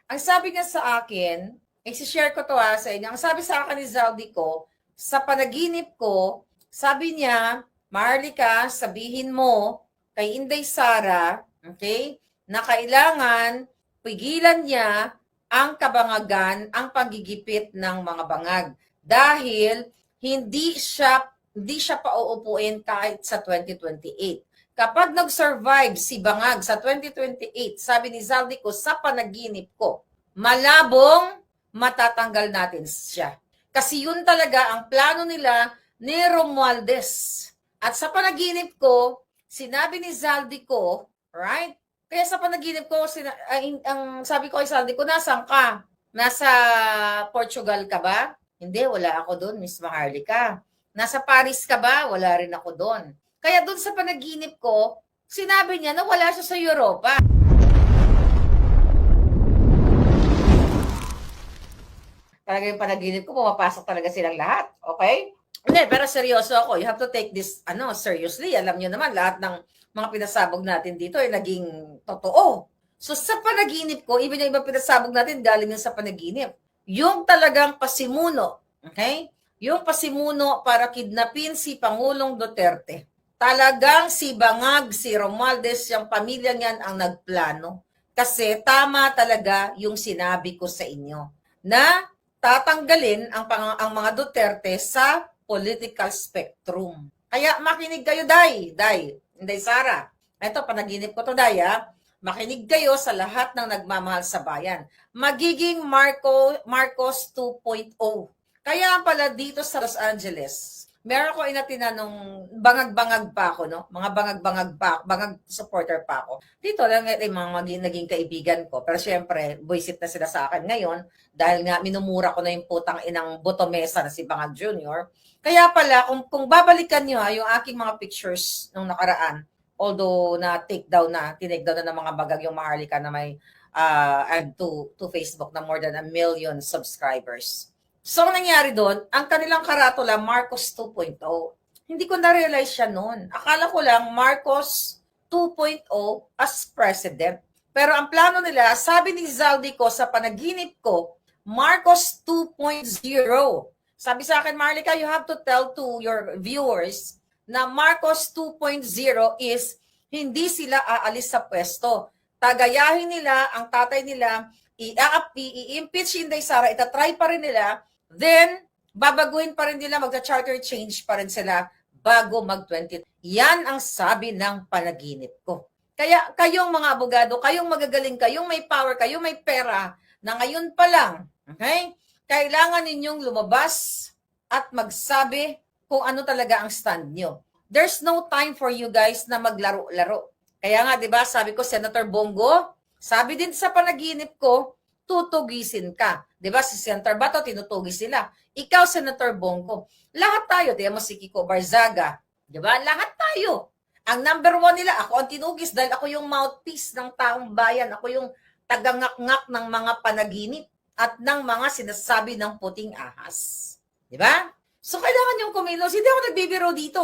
Ang sabi niya sa akin, i-share ko to sa inyo. Ang sabi sa akin ni Zaldico, sa panaginip ko, sabi niya, Maharlika, sabihin mo kay Inday Sara, okay, na kailangan pigilan niya ang kabangagan, ang pagigipit ng mga bangag. Dahil hindi siya pauupuin kahit sa 2028. Kapag nag-survive si Bangag sa 2028, sabi ni Zaldico sa panaginip ko, malabong matatanggal natin siya. Kasi yun talaga ang plano nila ni Romualdez. At sa panaginip ko, sinabi ni Zaldico, right? Kaya sa panaginip ko, ang sabi ko kay Zaldico, nasaan ka? Nasa Portugal ka ba? Hindi, wala ako doon, Miss Maharlika. Nasa Paris ka ba? Wala rin ako doon. Kaya doon sa panaginip ko, sinabi niya na wala siya sa Europa. Talaga yung panaginip ko, pumapasok talaga silang lahat. Okay? Hindi, pero seryoso ako. You have to take this seriously. Alam niyo naman, lahat ng mga pinasabog natin dito ay naging totoo. So sa panaginip ko, even yung ibang pinasabog natin, galing yun sa panaginip. Yung talagang pasimuno, okay? Yung pasimuno para kidnapin si Pangulong Duterte. Talagang si Bangag, si Romualdez, yung pamilya niyan ang nagplano. Kasi tama talaga yung sinabi ko sa inyo na tatanggalin ang mga Duterte sa political spectrum. Kaya makinig kayo, Day, Inday Sara. Ito, panaginip ko to, Day, ha? Makinig kayo sa lahat ng nagmamahal sa bayan. Magiging Marcos 2.0. Kaya pala dito sa Los Angeles, meron ko inatinanong bangag-bangag pa ako, no? Mga bangag supporter pa ako. Dito lang yung mga naging kaibigan ko. Pero syempre, buisit na sila sa akin ngayon dahil nga minumura ko na yung putang inang botomesa na si Bangag Jr. Kaya pala, kung babalikan nyo yung aking mga pictures nung nakaraan, although tinake down na ng mga bagag yung Maharlika na may to Facebook na more than 1 million subscribers. So, ang nangyari doon, ang kanilang karatula, Marcos 2.0. Hindi ko na-realize siya noon. Akala ko lang Marcos 2.0 as president. Pero ang plano nila, sabi ni Zaldico sa panaginip ko, Marcos 2.0. Sabi sa akin, Maharlika, you have to tell to your viewers na Marcos 2.0 is hindi sila aalis sa pwesto. Tagayahin nila ang tatay nila, i-impeach Inday Sara, itatry pa rin nila. Then, babaguhin pa rin nila, magta-charter change pa rin sila bago mag-20. Yan ang sabi ng panaginip ko. Kaya kayong mga abogado, kayong magagaling, kayong may power, kayong may pera, na ngayon pa lang, okay? Kailangan ninyong lumabas at magsabi kung ano talaga ang stand nyo. There's no time for you guys na maglaro-laro. Kaya nga, di ba, sabi ko, Senator Bongo, sabi din sa panaginip ko, tutugisin ka. Di ba, si Senator Bato, tinutugis sila. Ikaw, Senator Bongo. Lahat tayo, di ba, si Kiko Barzaga. Di ba, lahat tayo. Ang number 1 nila, ako ang tinugis dahil ako yung mouthpiece ng taong bayan. Ako yung tagangak-ngak ng mga panaginip at ng mga sinasabi ng puting ahas. Di ba? So, kailangan yung kumilos. Hindi ako nagbibiro dito.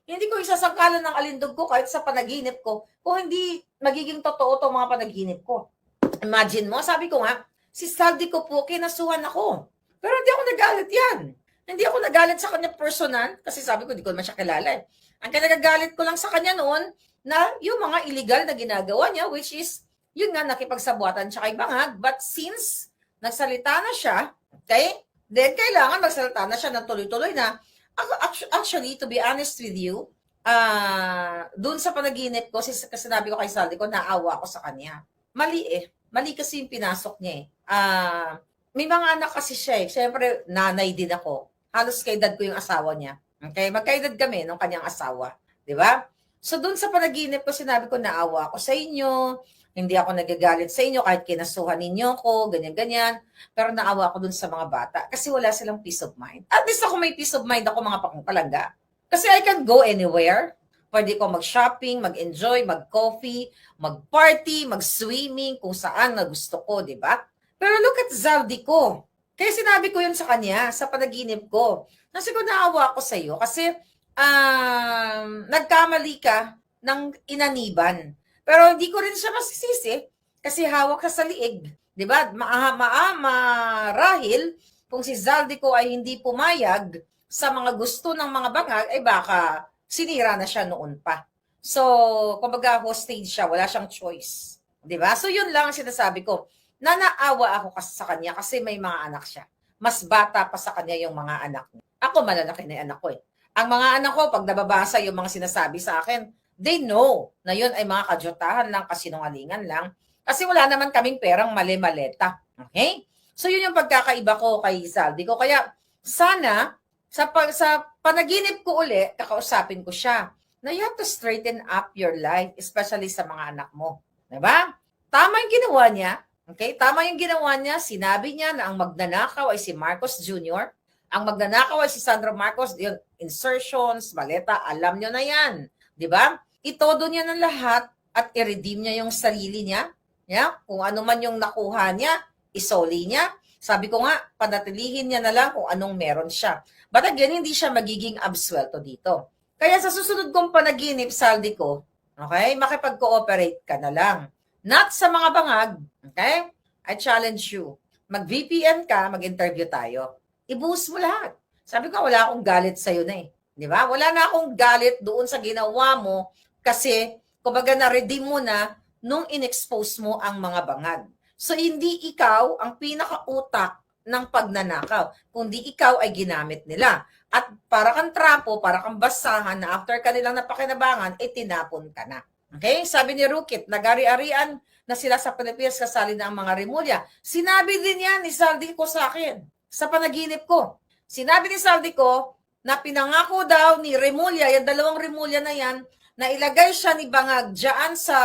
Hindi ko isasangkalan ng alindog ko kahit sa panaginip ko kung hindi magiging totoo itong mga panaginip ko. Imagine mo, sabi ko nga, si Zaldico po, kinasuhan ako. Pero hindi ako nagalit yan. Hindi ako nagalit sa kanya personal kasi sabi ko, hindi ko naman siya kilala eh. Ang kinagagalit ko lang sa kanya noon na yung mga illegal na ginagawa niya, which is, yun nga, nakipagsabuatan siya kay Bangag. But since nagsalita na siya, okay, then kailangan magsalita na siya ng tuloy-tuloy na. Actually, to be honest with you, dun sa panaginip ko, kasi sinabi ko kay Zaldico, naawa ako sa kanya. Mali eh. Mali kasi yung pinasok niya eh. May mga anak kasi siya eh. Siyempre, nanay din ako. Halos kaedad ko yung asawa niya. Okay? Magkaedad kami ng kanyang asawa. Di ba? So, dun sa panaginip ko, sinabi ko, naawa ako sa inyo. Hindi ako nagagalit sa inyo kahit kinasuhan ninyo ko, ganyan-ganyan. Pero naawa ako dun sa mga bata kasi wala silang peace of mind. At least ako may peace of mind ako, mga pakungkalangga. Kasi I can go anywhere. Pwede ko mag-shopping, mag-enjoy, mag-coffee, mag-party, mag-swimming, kung saan na gusto ko, di ba? Pero look at Zaldico. Kaya sinabi ko yun sa kanya, sa panaginip ko. Kasi ko naawa ako sa iyo kasi nagkamali ka ng inaniban. Pero hindi ko rin siya masisisi kasi hawak ka sa liig. 'Di ba? Marahil kung si Zaldico ay hindi pumayag sa mga gusto ng mga bangag, ay baka sinira na siya noon pa. So, kumbaga hostage siya, wala siyang choice. 'Di ba? So, yun lang ang sinasabi ko. Nanaawa ako kasi sa kanya kasi may mga anak siya. Mas bata pa sa kanya yung mga anak niya. Ako malalaki na yung anak ko eh. Ang mga anak ko, pag nababasa yung mga sinasabi sa akin, they know na yun ay mga kajotahan lang, kasinungalingan lang. Kasi wala naman kaming perang mali-maleta. Okay? So, yun yung pagkakaiba ko kay Zaldico. Kaya, sana, sa panaginip ko uli, kakausapin ko siya na you have to straighten up your life, especially sa mga anak mo. Diba? Tama yung ginawa niya. Okay? Tama yung ginawa niya. Sinabi niya na ang magnanakaw ay si Marcos Jr., ang magnanakaw ay si Sandro Marcos, yun, insertions, maleta, alam nyo na yan. Di ba? Itodo niya ng lahat at i-redeem niya yung sarili niya. Yeah? Kung ano man yung nakuha niya, isoli niya. Sabi ko nga, panatilihin niya na lang kung anong meron siya. But again, hindi siya magiging absuelto dito. Kaya sa susunod kong panaginip, Zaldico, okay, makipag-cooperate ka na lang. Not sa mga bangag, okay? I challenge you. Mag-VPN ka, mag-interview tayo. Ibuhos mo lahat. Sabi ko, wala akong galit sa'yo na eh. Di ba? Wala na akong galit doon sa ginawa mo kasi, kumbaga na-redeem mo na nung in-expose mo ang mga bangag. So, hindi ikaw ang pinakautak ng pagnanakaw, kundi ikaw ay ginamit nila. At para kang trapo, para kang basahan na after kanilang napakinabangan, tinapon ka na. Okay? Sabi ni Rukit, nagari-arian na sila sa Pilipinas kasali na ang mga Rimulya. Sinabi din yan ni Zaldico sa akin sa panaginip ko. Sinabi ni Zaldico na pinangako daw ni Rimulya, yung dalawang Rimulya na yan, na ilagay siya ni Bangag dyan sa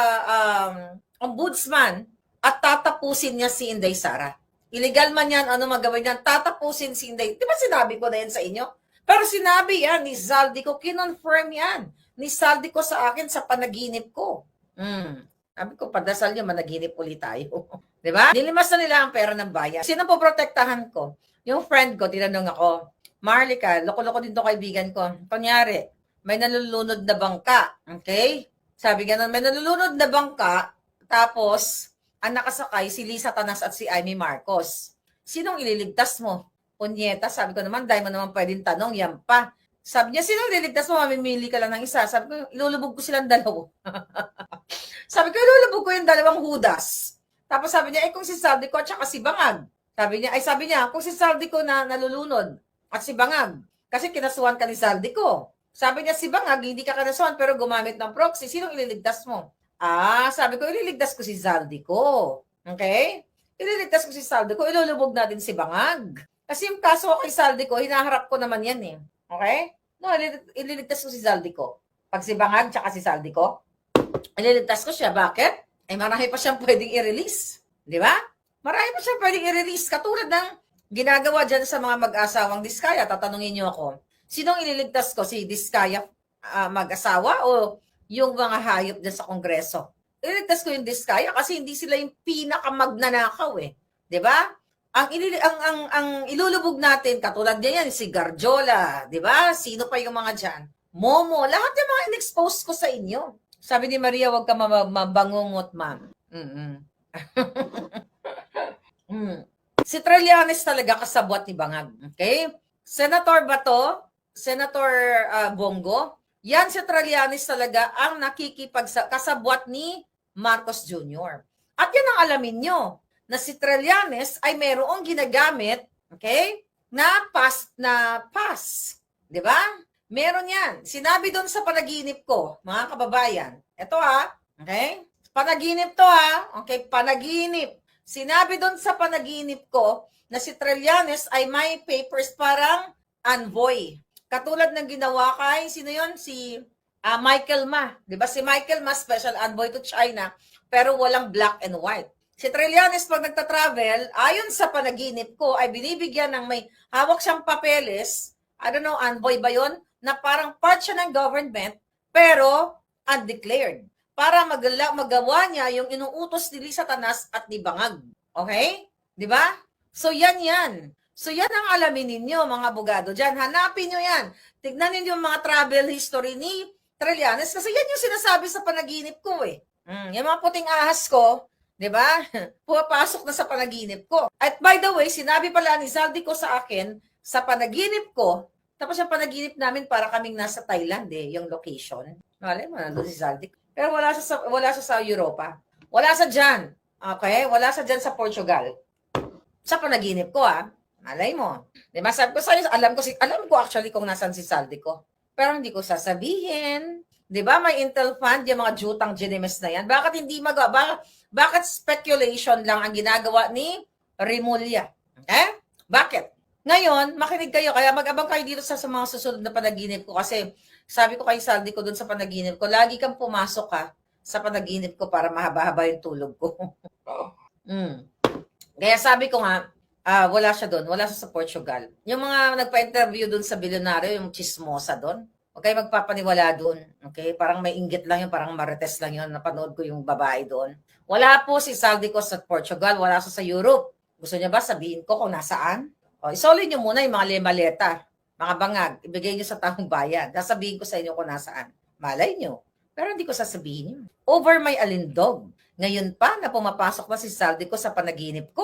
ombudsman at tatapusin niya si Inday Sara. Illegal man yan, ano magawin yan, tatapusin si Inday. Di ba sinabi ko na yan sa inyo? Pero sinabi yan ni Zaldico, kinonfirm yan ni Zaldico sa akin sa panaginip ko. Sabi ko, padasal nyo, managinip ulit tayo. Di ba? Nilimas na nila ang pera ng bayan. Sino po protektahan ko? Yung friend ko, tinanong ako, Marlica, loko-loko din to kaibigan ko. Kunyari, may nalulunod na bangka. Okay? Sabi ganun, may nalulunod na bangka, tapos, ang nakasakay, si Lisa Tanas at si Amy Marcos. Sinong ililigtas mo? Punyeta, sabi ko naman, dahil mo naman pwedeng tanong, yan pa. Sabi niya, sinong ililigtas mo? Mamimili ka lang ng isa. Sabi ko, ilulubog ko silang dalawa. Sabi ko, ilulubog ko yung dalawang hudas. Tapos sabi niya, kung si Zaldico at saka si Bangag. Sabi niya, kung si Zaldico na nalulunod at si Bangag, kasi kinasuhan ka ni Zaldico. Sabi niya, si Bangag, hindi ka kinasuhan pero gumamit ng proxy, sinong ililigtas mo? Sabi ko, ililigtas ko si Zaldico. Okay? Ililigtas ko si Zaldico, ilulubog natin si Bangag. Kasi yung kaso kay Zaldico, hinaharap ko naman yan eh. Okay? No, ililigtas ko si Zaldico. Pag si Bangag tsaka si Zaldico, ililigtas ko siya. Bakit? Ay marami pa siyang pwedeng i-release. Di ba? Marami pa siyang pwedeng i-release. Katulad ng ginagawa dyan sa mga mag-asawang Diskaya. Tatanungin niyo ako, sinong ililigtas ko? Si Diskaya mag-asawa o yung mga hayop dyan sa Kongreso? Ililigtas ko yung Diskaya kasi hindi sila yung pinakamagnanakaw eh. Di ba? Ang ilulubog natin, katulad niya yan, si Garjola, di ba? Sino pa yung mga dyan? Momo, lahat yung mga in-expose ko sa inyo. Sabi ni Maria, wag ka mabangungot, ma'am. Si Trillanes talaga kasabwat ni Bangag. Okay? Senator Bato, Senator Bongo, yan si Trillanes talaga ang nakikipagkasabwat ni Marcos Jr. At yan ang alamin nyo, na si Trillanes ay mayroong ginagamit, okay, na pass. Di ba? Meron yan. Sinabi doon sa panaginip ko, mga kababayan, ito okay? Panaginip to okay, panaginip. Sinabi doon sa panaginip ko na si Trillanes ay may papers parang envoy. Katulad ng ginawa kay, sino yon? Si Michael Ma. Di ba si Michael Ma, special envoy to China, pero walang black and white. Si Trillanes pag nagta-travel, ayon sa panaginip ko, ay binibigyan ng may hawak siyang papeles, I don't know, envoy ba yon? Na parang part siya ng government, pero undeclared. Para magawa niya yung inuutos ni Lisa Tanas at ni Bangag. Okay? Di ba? So yan. So yan ang alamin ninyo, mga abogado dyan. Hanapin nyo yan. Tignan ninyo yung mga travel history ni Trillanes kasi yan yung sinasabi sa panaginip ko eh. Yung mga puting ahas ko, 'Di ba? Pumapasok na sa panaginip ko. At by the way, sinabi pala ni Zaldico sa akin, sa panaginip ko, tapos yung panaginip namin para kaming nasa Thailand yung location. Malay mo, nandun si Zaldico. Pero wala siya sa Europa. Wala sa dyan. Okay? Wala sa dyan sa Portugal. Sa panaginip ko, malay mo. Di ba? Sabi ko sa'yo, alam ko actually kung nasan si Zaldico. Pero hindi ko sasabihin. Di ba? May Intel Fund, yung mga jutang genimes na yan. Bakit hindi bakit speculation lang ang ginagawa ni Rimulya? Bakit? Ngayon, makinig kayo. Kaya mag-abang kayo dito sa mga susunod na panaginip ko. Kasi sabi ko kay Saldi ko dun sa panaginip ko, lagi kang pumasok sa panaginip ko para mahaba-haba yung tulog ko. Kaya sabi ko nga, wala siya doon. Wala siya sa Portugal. Yung mga nagpa-interview doon sa bilyonaryo, yung chismosa doon, huwag kayo magpapaniwala doon. Okay? Parang may inggit lang yun, parang marites lang yun. Napanood ko yung babae doon. Wala po si Saldico sa Portugal, wala siya sa Europe. Gusto niya ba sabihin ko kung nasaan? O, isolin niyo muna yung mga lemaleta, mga bangag, ibigay niyo sa taong bayan. Sasabihin ko sa inyo kung nasaan. Malay niyo. Pero hindi ko sasabihin yun. Over my alindog. Ngayon pa na pumapasok na si Saldico sa panaginip ko.